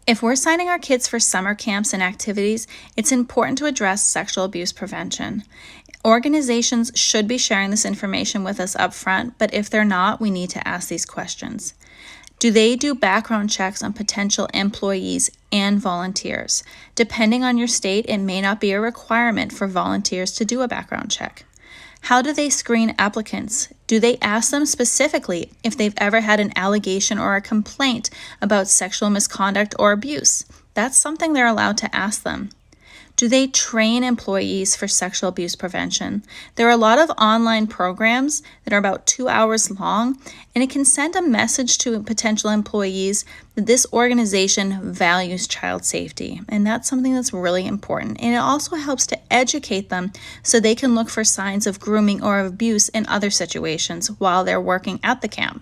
If we're signing our kids for summer camps and activities, it's important to address sexual abuse prevention. Organizations should be sharing this information with us up front, but if they're not, we need to ask these questions. Do they do background checks on potential employees and volunteers? Depending on your state, it may not be a requirement for volunteers to do a background check. How do they screen applicants? Do they ask them specifically if they've ever had an allegation or a complaint about sexual misconduct or abuse? That's something they're allowed to ask them. Do they train employees for sexual abuse prevention? There are a lot of online programs that are about 2 hours long, and it can send a message to potential employees that this organization values child safety, and that's something that's really important. And it also helps to educate them so they can look for signs of grooming or abuse in other situations while they're working at the camp.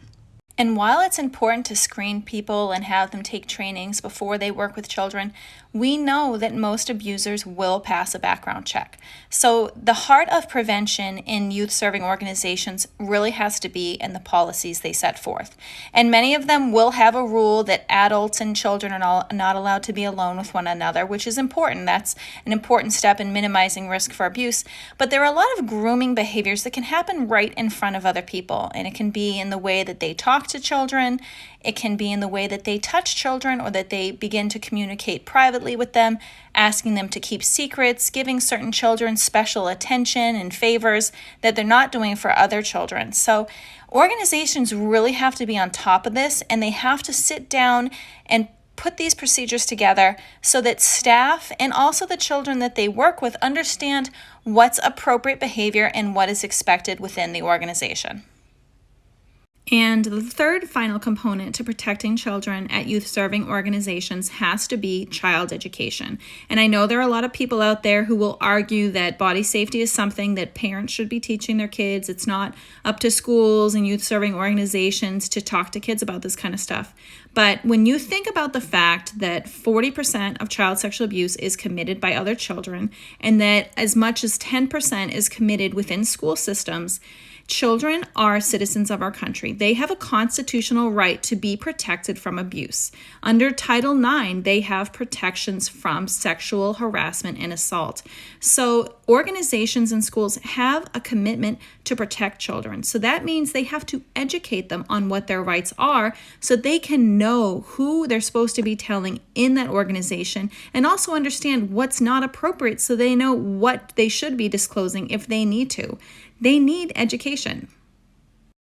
And while it's important to screen people and have them take trainings before they work with children, we know that most abusers will pass a background check. So the heart of prevention in youth-serving organizations really has to be in the policies they set forth. And many of them will have a rule that adults and children are not allowed to be alone with one another, which is important. That's an important step in minimizing risk for abuse. But there are a lot of grooming behaviors that can happen right in front of other people, and it can be in the way that they talk to children. It can be in the way that they touch children or that they begin to communicate privately with them, asking them to keep secrets, giving certain children special attention and favors that they're not doing for other children. So organizations really have to be on top of this, and they have to sit down and put these procedures together so that staff and also the children that they work with understand what's appropriate behavior and what is expected within the organization. And the third final component to protecting children at youth-serving organizations has to be child education. And I know there are a lot of people out there who will argue that body safety is something that parents should be teaching their kids. It's not up to schools and youth-serving organizations to talk to kids about this kind of stuff. But when you think about the fact that 40% of child sexual abuse is committed by other children, and that as much as 10% is committed within school systems, children are citizens of our country. They have a constitutional right to be protected from abuse. Under Title IX, they have protections from sexual harassment and assault. So organizations and schools have a commitment to protect children. So that means they have to educate them on what their rights are so they can know who they're supposed to be telling in that organization, and also understand what's not appropriate so they know what they should be disclosing if they need to. They need education.